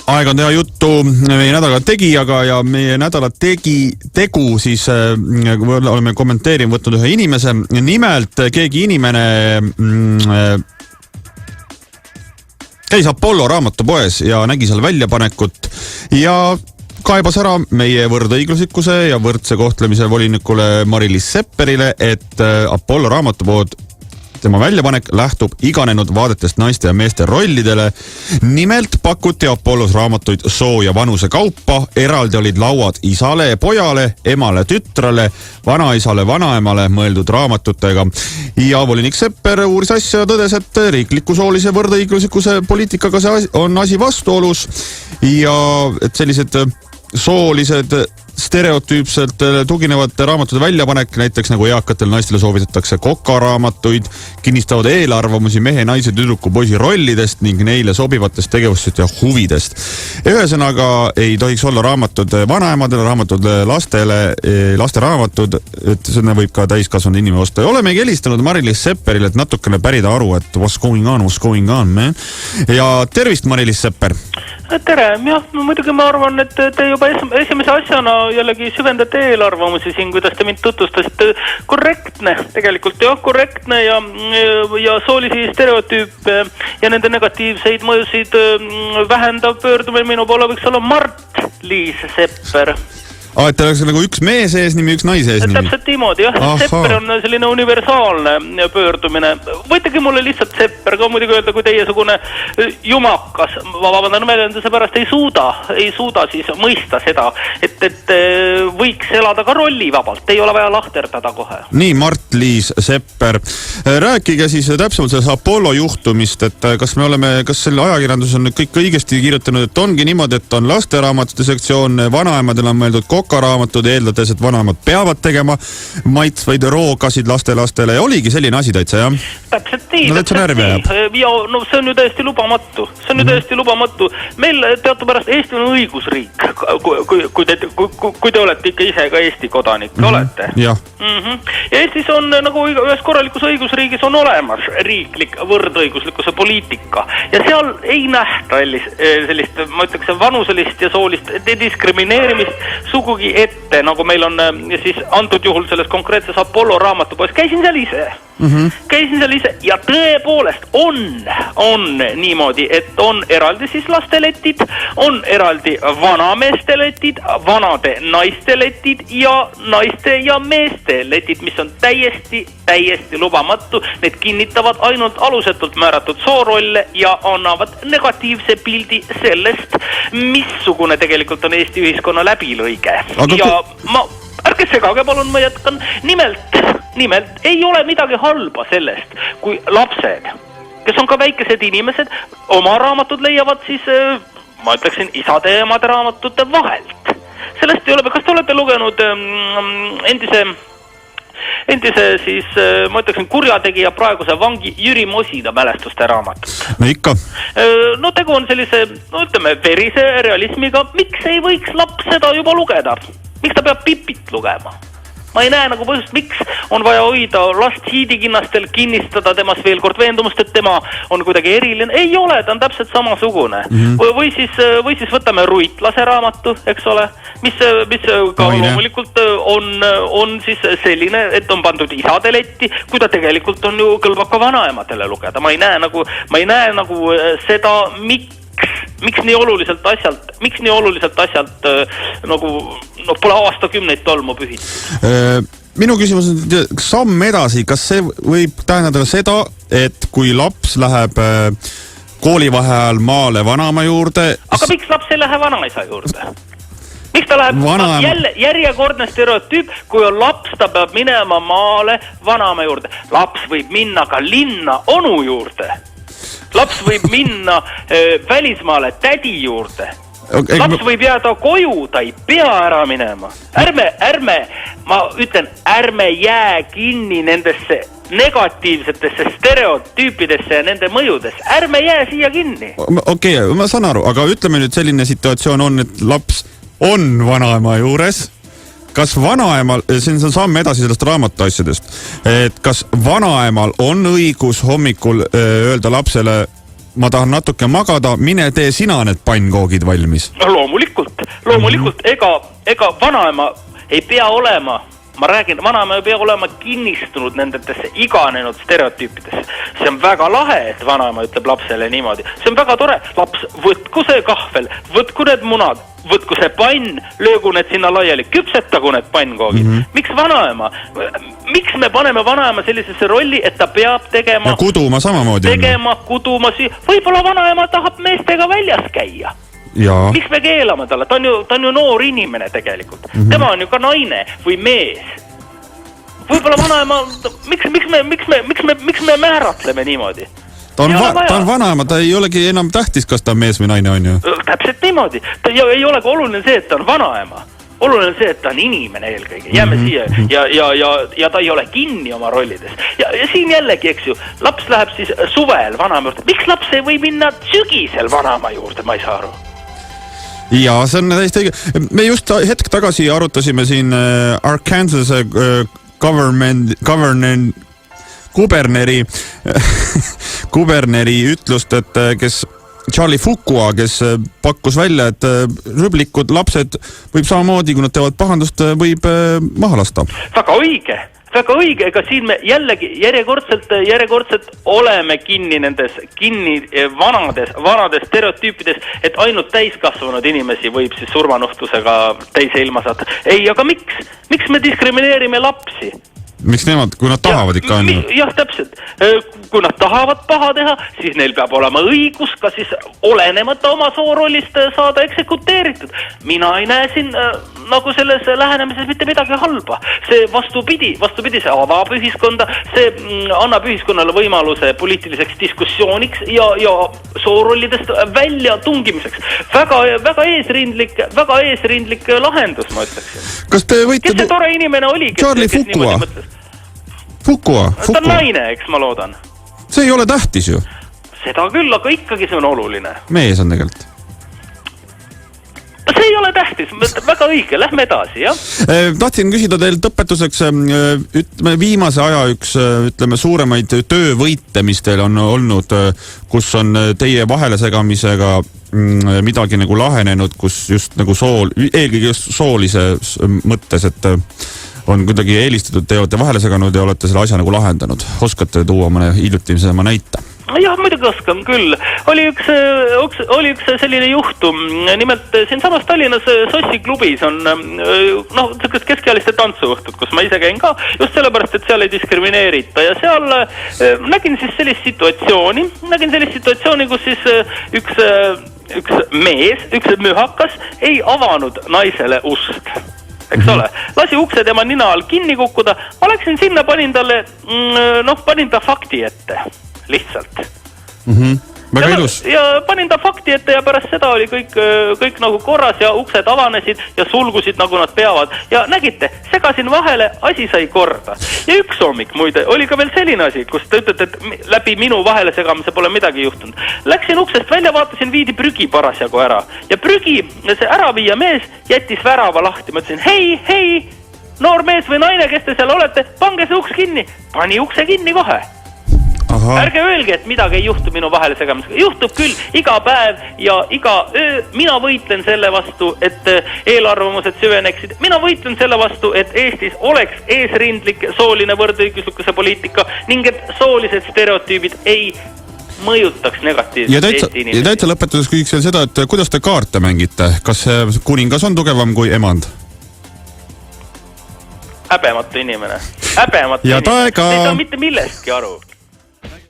Aeg on teha juttu meie nädala tegijaga ja meie nädala tegu siis oleme kommenteerinud võtnud ühe inimese. Nimelt keegi inimene käis Apollo raamatupoes ja nägi seal väljapanekut ja kaebas ära meie võrdõiguslikkuse ja võrdse kohtlemise volinikule Mari-Liis Sepperile, et Apollo raamatupood tema väljapanek lähtub iganenud vaadetest naiste ja meeste rollidele. Nimelt pakuti Apollos raamatuid soo ja vanuse kaupa. Eraldi olid lauad isale ja pojale, emale, tütrale, vanaisale, vanaemale mõeldud raamatutega. Ja volinik Sepper uuris asja ja tõdes, et riikliku soolise võrdõiguslikkuse poliitikaga see on asi vastuolus ja et sellised soolised stereotüüpselt tuginevad raamatute väljapanek, näiteks nagu eakatel naistele soovitatakse kokaraamatuid, kinnistavad eelarvamusi mehe, naise, tüdruku, poisi rollidest ning neile sobivatest tegevustest ja huvidest. Ühesõnaga ei tohiks olla raamatud vanaemadele, raamatud lastele, laste raamatud, et seda võib ka täiskasvanud inimene osta. Ja olemegi helistanud Mari-Liis Sepperile, et natukene pärida aru, et what's going on, man. Ja tervist, Mari-Liis Sepper! Tere, jah, muidugi ma arvan, et te juba esimese asjana jällegi süvendate eelarvamusi siin, kuidas te mind tutvustasite. Korrektne, tegelikult jah, korrektne ja soolisi stereotüüpe ja nende negatiivseid mõjusid vähendav pöördumine minu poole võiks olla Mart-Liis Sepper. Et oleks nagu üks mees eesnimi, üks naise eesnimi. Täpselt niimoodi, jah. Sepper on selline universaalne pöördumine. Võitegi mulle lihtsalt Sepper, ka muidugi öelda, kui teiesugune jumakas, vabandan väljenduse pärast, ei suuda siis mõista seda, et võiks elada ka rollivabalt, ei ole vaja lahterdada kohe. Nii, Mart-Liis Sepper. Rääkige siis täpsemalt selles Apollo juhtumist, et kas selle ajakirjandus on kõik õigesti kirjutanud, et ongi niimoodi, et on lasteraamatute sektsioon, vanaemadel on mõeldud kokaraamatud, eeldades, et vanaemad peavad tegema maitsvaid roogasid lastele ja oligi selline asi täitsa, jah? Täpselt nii. No täitsa närvi jääb. Ja no see on ju täiesti lubamatu. Meil teadupärast Eesti on õigusriik, kui te olete ikka ise ka Eesti kodanik, olete? Jah. Ja Eestis on nagu ühes korralikus õigusriigis on olemas riiklik võrdõiguslikkuse poliitika ja seal ei nähta sellist, ma ütleks, vanuselist ja soolist diskrimineerimist sugugi ette, nagu meil on siis antud juhul selles konkreetses Apollo raamatupoes. Käisin seal ise ja tõepoolest on niimoodi, et on eraldi siis lasteletid, on eraldi vanameeste letid, vanade naiste letid ja naiste ja meeste letid, mis on täiesti lubamatu. Need kinnitavad ainult alusetult määratud soorolle ja annavad negatiivse pildi sellest, missugune tegelikult on Eesti ühiskonna läbilõige. Ja ärge segage, palun, ma jätkan. Nimelt ei ole midagi halba sellest, kui lapsed, kes on ka väikesed inimesed, oma raamatud leiavad siis, ma ütleksin, isade ja emade raamatute vahelt. Sellest ei ole, kas te olete lugenud endise siis, ma ütleksin, kurjategija praeguse vangi Jüri Mosina mälestuste raamatut? No ikka. No tegu on sellise, ütleme, verise realismiga. Miks ei võiks laps seda juba lugeda? Miks ta peab Pipit lugema? Ma ei näe nagu põhjust, miks on vaja hoida last hiidikinnastel, kinnistada temas veel kord veendumust, et tema on kuidagi eriline. Ei ole, ta on täpselt samasugune. Või siis võtame Ruitlase raamatu, eks ole, mis ka loomulikult on siis selline, et on pandud isadeletti, kui ta tegelikult on ju kõlbab ka vanaemadele lugeda. Ma ei näe nagu seda, miks nii oluliselt asjalt nagu pole aastakümneid tolmu pühitud. Minu küsimus on samm edasi, kas see võib tähendada seda, et kui laps läheb koolivaheajal maale vanaema juurde... Aga miks laps ei lähe vanaisa juurde? Miks ta läheb jälle järjekordne stereotüüp, kui on laps, ta peab minema maale vanaema juurde. Laps võib minna ka linna onu juurde. Laps võib minna välismaale tädi juurde. Laps võib jääda koju, ta ei pea ära minema. Ärme jää kinni nendesse negatiivsetesse stereotüüpidesse ja nende mõjudesse. Ärme jää siia kinni. Okei, ma saan aru, aga ütleme nüüd selline situatsioon on, et laps on vanaema juures. Kas vanaemal, see on samm edasi sellest raamatu asjadest, et kas vanaemal on õigus hommikul öelda lapsele ma tahan natuke magada, mine tee sina need pannkoogid valmis. Loomulikult, ega vanaema ei pea olema, ma räägin, vanaema ei pea olema kinnistunud nendesse iganenud stereotüüpidesse. See on väga lahe, et vanaema ütleb lapsele niimoodi. See on väga tore. Laps, võtku see kahvel, võtku need munad, võtku see pann, löögu need sinna laiali, küpsetagu need pannkoogid. Miks vanaema? Miks me paneme vanaema sellisesse rolli, et ta peab tegema... Ja kuduma samamoodi. Kuduma. Võib-olla vanaema tahab meestega väljas käia. Ja. Miks me keelame talle? Ta on ju noor inimene tegelikult. Tema on ju ka naine või mees. Võib-olla vanaema... Miks me määratleme niimoodi? Ta on vanaema, ta ei olegi enam tähtis, kas ta on mees või naine on ju. Täpselt niimoodi. Ta ei olegi oluline see, et ta on vanaema. Oluline see, et ta on inimene eelkõige. Jääme siia ja ta ei ole kinni oma rollides. Ja siin jällegi, eks ju, laps läheb siis suvel vanaema juurde. Miks laps ei või minna sügisel vanaema juurde, ma ei saa aru. Ja, see on täiesti õige. Me just hetk tagasi arutasime siin Arkansas kuberneri ütlust, et kes Charlie Fuqua, kes pakkus välja, et rüblikud lapsed võib samamoodi, kui nad teevad pahandust, võib maha lasta. Väga õige, ega siin me jällegi järjekordselt oleme kinni vanades stereotüüpides, et ainult täiskasvanud inimesi võib siis surmanuhtlusega teise ilma saada. Ei, aga miks me diskrimineerime lapsi? Miks nemad, kui nad tahavad ikka on? Jah, täpselt. Kui nad tahavad paha teha, siis neil peab olema õigus ka siis olenemata oma soorollist saada eksekuteeritud. Mina ei näe siin nagu selles lähenemises mitte midagi halba. See vastupidi, see avab ühiskonda, see annab ühiskonnale võimaluse poliitiliseks diskussiooniks ja soorollidest välja tungimiseks. Väga eesrindlik lahendus, ma ütleksin. Kas te võite... Kes see tore inimene oli? Charlie Fuqua. Fuqua. Ta on naine, eks ma loodan. See ei ole tähtis ju. Seda küll, aga ikkagi see on oluline. Mees on tegelikult. See ei ole tähtis, väga õige, lähme edasi, jah? Tahtsin küsida teilt õpetuseks, viimase aja üks, suuremaid töövõite, mis teil on olnud, kus on teie vahelesegamisega midagi nagu lahenenud, kus just nagu eelkõige just soolise mõttes, et on kuidagi eelistatud, te olete vahele seganud ja olete selle asja nagu lahendanud. Oskate tuua mõne hiljutisema näite? Jah, muidugi oskan küll. Oli üks selline juhtum. Nimelt siin samas Tallinnas Sossi klubis on keskealiste tantsuõhtud, kus ma ise käin ka, just sellepärast, et seal ei diskrimineerita. Ja seal nägin siis sellist situatsiooni, kus siis üks mees, üks mühakas ei avanud naisele ust. Eks ole, lasi ukse tema nina all kinni kukkuda, ma läksin sinna, panin ta fakti ette, lihtsalt. Väga ilus. Ja panin ta fakti ette ja pärast seda oli kõik nagu korras ja uksed avanesid ja sulgusid nagu nad peavad. Ja nägite, segasin vahele, asi sai korda. Ja üks hommik muide oli ka veel selline asi, kus te ütlete, et läbi minu vahele segamise pole midagi juhtunud. Läksin uksest välja, vaatasin, viidi prügi parasjagu ära. Ja prügi, see äraviia mees jättis värava lahti. Ma ütlesin, hei, noor mees või naine, kes te seal olete, pange see uks kinni. Pani ukse kinni kohe. Aha. Ärge öelge, et midagi ei juhtu minu vahele segamisega. Juhtub küll iga päev ja iga öö. Mina võitlen selle vastu, et eelarvamused süveneksid. Mina võitlen selle vastu, et Eestis oleks eesrindlik sooline võrdõiguslikkuse poliitika ning et soolised stereotüübid ei mõjutaks negatiivselt Eesti inimesi. Ja täitsa lõpetuseks küsiks veel seda, et kuidas te kaarte mängite? Kas kuningas on tugevam kui emand? Häbematu inimene. Ja ta ei saa mitte millestki aru.